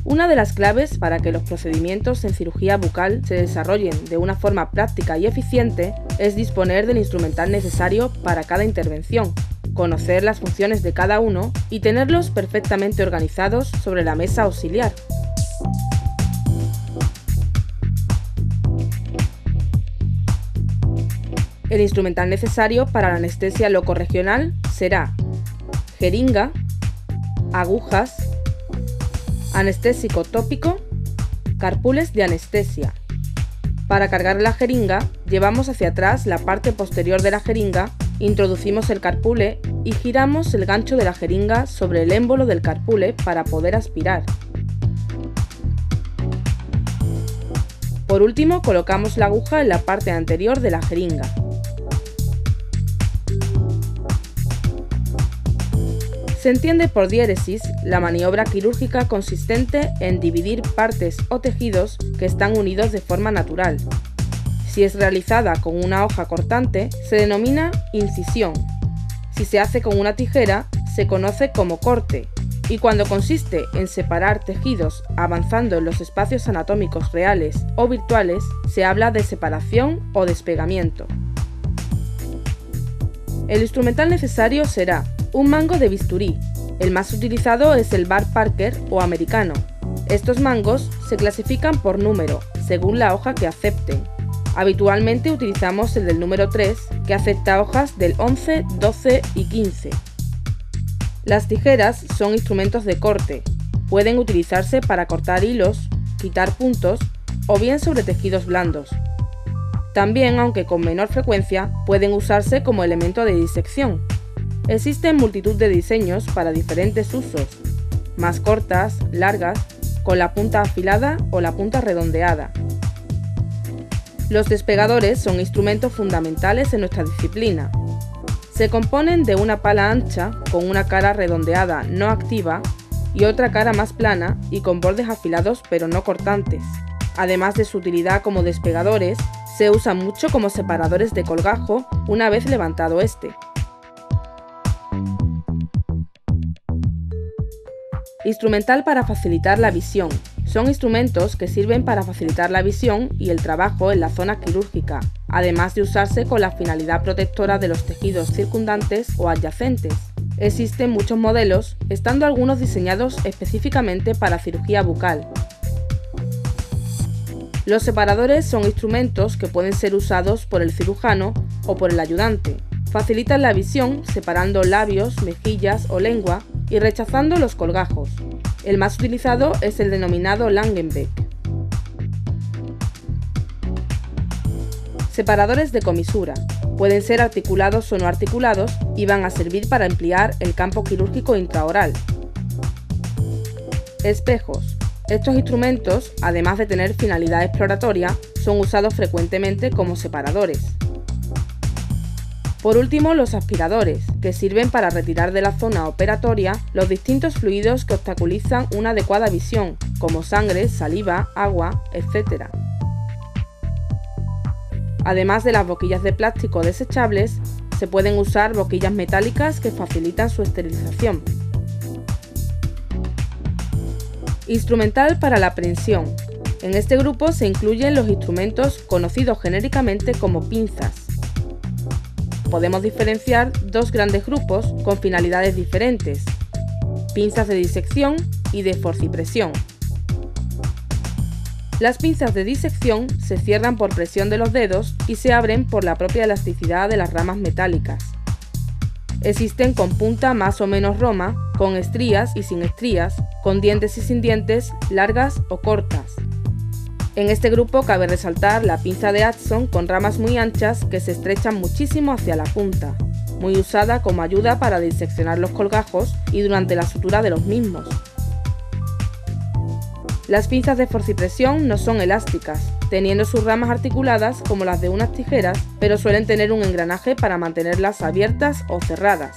Una de las claves para que los procedimientos en cirugía bucal se desarrollen de una forma práctica y eficiente es disponer del instrumental necesario para cada intervención, conocer las funciones de cada uno y tenerlos perfectamente organizados sobre la mesa auxiliar. El instrumental necesario para la anestesia locorregional será jeringa, agujas, anestésico tópico, carpules de anestesia. Para cargar la jeringa, llevamos hacia atrás la parte posterior de la jeringa, introducimos el carpule y giramos el gancho de la jeringa sobre el émbolo del carpule para poder aspirar. Por último, colocamos la aguja en la parte anterior de la jeringa. Se entiende por diéresis la maniobra quirúrgica consistente en dividir partes o tejidos que están unidos de forma natural. Si es realizada con una hoja cortante, se denomina incisión. Si se hace con una tijera, se conoce como corte. Y cuando consiste en separar tejidos avanzando en los espacios anatómicos reales o virtuales, se habla de separación o despegamiento. El instrumental necesario será un mango de bisturí. El más utilizado es el Bar Parker o americano. Estos mangos se clasifican por número, según la hoja que acepten. Habitualmente utilizamos el del número 3, que acepta hojas del 11, 12 y 15. Las tijeras son instrumentos de corte. Pueden utilizarse para cortar hilos, quitar puntos o bien sobre tejidos blandos. También, aunque con menor frecuencia, pueden usarse como elemento de disección. Existen multitud de diseños para diferentes usos, más cortas, largas, con la punta afilada o la punta redondeada. Los despegadores son instrumentos fundamentales en nuestra disciplina. Se componen de una pala ancha con una cara redondeada no activa y otra cara más plana y con bordes afilados pero no cortantes. Además de su utilidad como despegadores, se usan mucho como separadores de colgajo una vez levantado este. Instrumental para facilitar la visión. Son instrumentos que sirven para facilitar la visión y el trabajo en la zona quirúrgica, además de usarse con la finalidad protectora de los tejidos circundantes o adyacentes. Existen muchos modelos, estando algunos diseñados específicamente para cirugía bucal. Los separadores son instrumentos que pueden ser usados por el cirujano o por el ayudante. Facilitan la visión separando labios, mejillas o lengua y rechazando los colgajos. El más utilizado es el denominado Langenbeck. Separadores de comisura. Pueden ser articulados o no articulados y van a servir para ampliar el campo quirúrgico intraoral. Espejos. Estos instrumentos, además de tener finalidad exploratoria, son usados frecuentemente como separadores. Por último, los aspiradores, que sirven para retirar de la zona operatoria los distintos fluidos que obstaculizan una adecuada visión, como sangre, saliva, agua, etc. Además de las boquillas de plástico desechables, se pueden usar boquillas metálicas que facilitan su esterilización. Instrumental para la aprehensión. En este grupo se incluyen los instrumentos conocidos genéricamente como pinzas. Podemos diferenciar dos grandes grupos con finalidades diferentes: pinzas de disección y de forcipresión. Las pinzas de disección se cierran por presión de los dedos y se abren por la propia elasticidad de las ramas metálicas. Existen con punta más o menos roma, con estrías y sin estrías, con dientes y sin dientes, largas o cortas. En este grupo cabe resaltar la pinza de Addison con ramas muy anchas que se estrechan muchísimo hacia la punta, muy usada como ayuda para diseccionar los colgajos y durante la sutura de los mismos. Las pinzas de forcipresión no son elásticas, teniendo sus ramas articuladas como las de unas tijeras, pero suelen tener un engranaje para mantenerlas abiertas o cerradas.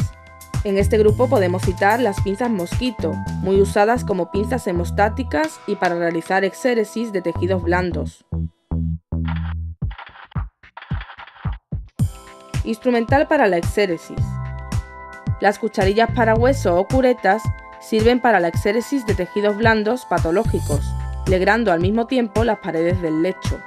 En este grupo podemos citar las pinzas mosquito, muy usadas como pinzas hemostáticas y para realizar exéresis de tejidos blandos. Instrumental para la exéresis. Las cucharillas para hueso o curetas sirven para la exéresis de tejidos blandos patológicos, legrando al mismo tiempo las paredes del lecho.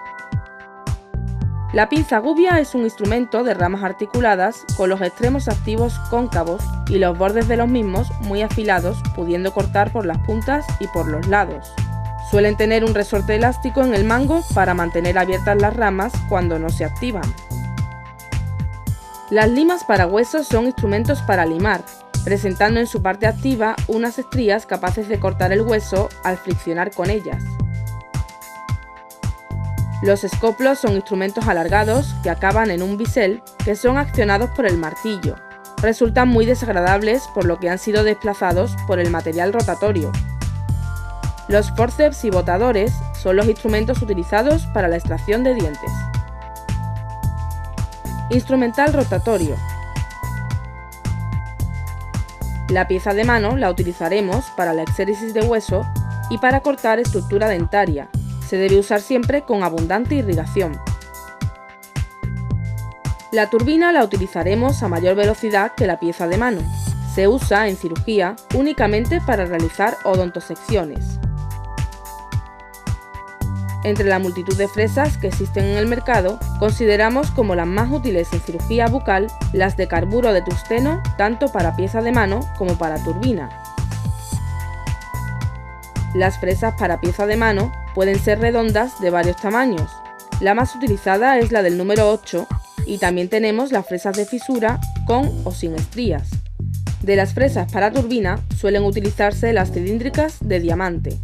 La pinza gubia es un instrumento de ramas articuladas con los extremos activos cóncavos y los bordes de los mismos muy afilados, pudiendo cortar por las puntas y por los lados. Suelen tener un resorte elástico en el mango para mantener abiertas las ramas cuando no se activan. Las limas para huesos son instrumentos para limar, presentando en su parte activa unas estrías capaces de cortar el hueso al friccionar con ellas. Los escoplos son instrumentos alargados que acaban en un bisel que son accionados por el martillo. Resultan muy desagradables por lo que han sido desplazados por el material rotatorio. Los forceps y botadores son los instrumentos utilizados para la extracción de dientes. Instrumental rotatorio. La pieza de mano la utilizaremos para la exéresis de hueso y para cortar estructura dentaria. Se debe usar siempre con abundante irrigación. La turbina la utilizaremos a mayor velocidad que la pieza de mano. Se usa en cirugía únicamente para realizar odontosecciones. Entre la multitud de fresas que existen en el mercado, consideramos como las más útiles en cirugía bucal las de carburo de tungsteno, tanto para pieza de mano como para turbina. Las fresas para pieza de mano pueden ser redondas de varios tamaños. La más utilizada es la del número 8 y también tenemos las fresas de fisura con o sin estrías. De las fresas para turbina suelen utilizarse las cilíndricas de diamante.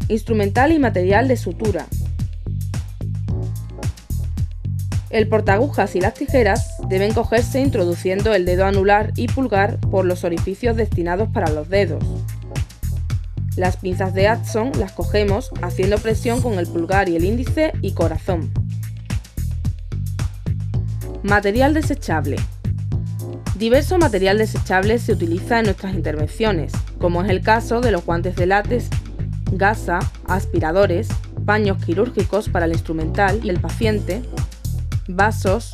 Instrumental y material de sutura. El portaagujas y las tijeras deben cogerse introduciendo el dedo anular y pulgar por los orificios destinados para los dedos. Las pinzas de Adson las cogemos haciendo presión con el pulgar y el índice y corazón. Material desechable. Diverso material desechable se utiliza en nuestras intervenciones, como es el caso de los guantes de látex, gasa, aspiradores, paños quirúrgicos para el instrumental y el paciente, vasos,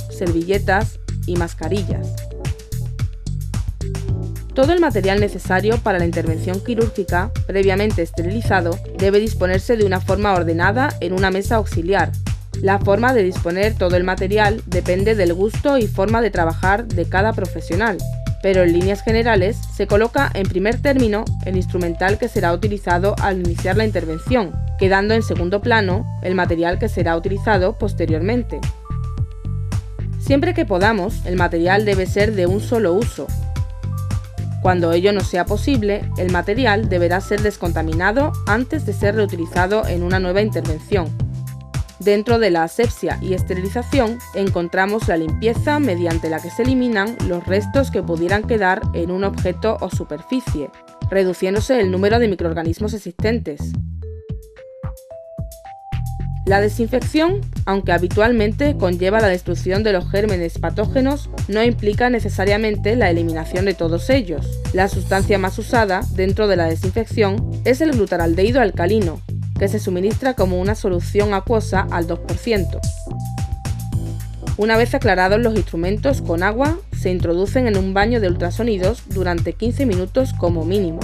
servilletas y mascarillas. Todo el material necesario para la intervención quirúrgica, previamente esterilizado, debe disponerse de una forma ordenada en una mesa auxiliar. La forma de disponer todo el material depende del gusto y forma de trabajar de cada profesional, pero en líneas generales se coloca en primer término el instrumental que será utilizado al iniciar la intervención, quedando en segundo plano el material que será utilizado posteriormente. Siempre que podamos, el material debe ser de un solo uso. Cuando ello no sea posible, el material deberá ser descontaminado antes de ser reutilizado en una nueva intervención. Dentro de la asepsia y esterilización encontramos la limpieza mediante la que se eliminan los restos que pudieran quedar en un objeto o superficie, reduciéndose el número de microorganismos existentes. La desinfección, aunque habitualmente conlleva la destrucción de los gérmenes patógenos, no implica necesariamente la eliminación de todos ellos. La sustancia más usada dentro de la desinfección es el glutaraldehído alcalino, que se suministra como una solución acuosa al 2%. Una vez aclarados los instrumentos con agua, se introducen en un baño de ultrasonidos durante 15 minutos como mínimo.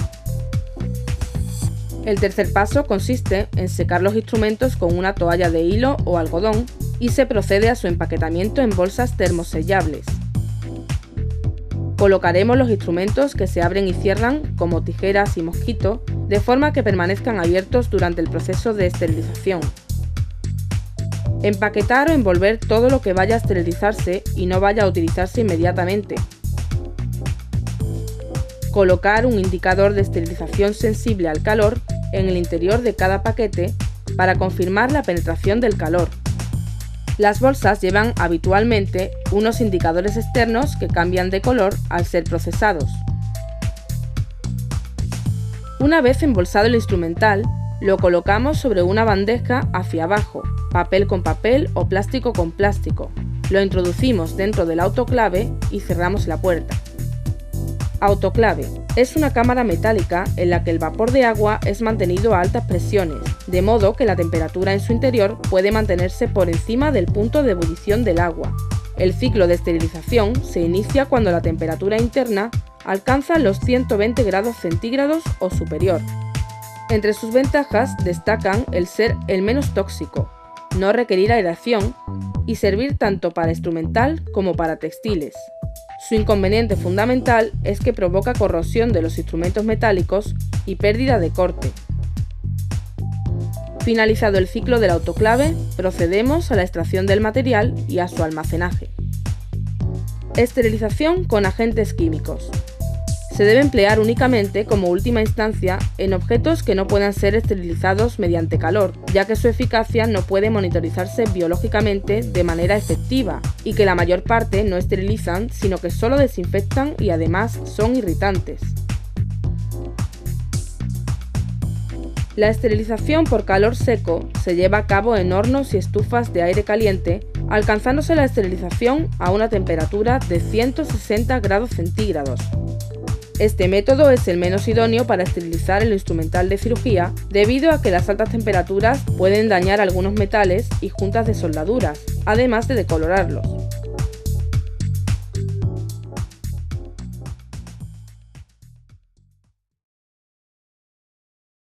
El tercer paso consiste en secar los instrumentos con una toalla de hilo o algodón y se procede a su empaquetamiento en bolsas termosellables. Colocaremos los instrumentos que se abren y cierran, como tijeras y mosquito, de forma que permanezcan abiertos durante el proceso de esterilización. Empaquetar o envolver todo lo que vaya a esterilizarse y no vaya a utilizarse inmediatamente. Colocar un indicador de esterilización sensible al calor en el interior de cada paquete para confirmar la penetración del calor. Las bolsas llevan habitualmente unos indicadores externos que cambian de color al ser procesados. Una vez embolsado el instrumental, lo colocamos sobre una bandeja hacia abajo, papel con papel o plástico con plástico. Lo introducimos dentro del autoclave y cerramos la puerta. Autoclave. Es una cámara metálica en la que el vapor de agua es mantenido a altas presiones, de modo que la temperatura en su interior puede mantenerse por encima del punto de ebullición del agua. El ciclo de esterilización se inicia cuando la temperatura interna alcanza los 120 grados centígrados o superior. Entre sus ventajas destacan el ser el menos tóxico, no requerir aireación y servir tanto para instrumental como para textiles. Su inconveniente fundamental es que provoca corrosión de los instrumentos metálicos y pérdida de corte. Finalizado el ciclo del autoclave, procedemos a la extracción del material y a su almacenaje. Esterilización con agentes químicos. Se debe emplear únicamente como última instancia en objetos que no puedan ser esterilizados mediante calor, ya que su eficacia no puede monitorizarse biológicamente de manera efectiva y que la mayor parte no esterilizan, sino que solo desinfectan y además son irritantes. La esterilización por calor seco se lleva a cabo en hornos y estufas de aire caliente, alcanzándose la esterilización a una temperatura de 160 grados centígrados. Este método es el menos idóneo para esterilizar el instrumental de cirugía debido a que las altas temperaturas pueden dañar algunos metales y juntas de soldaduras, además de decolorarlos.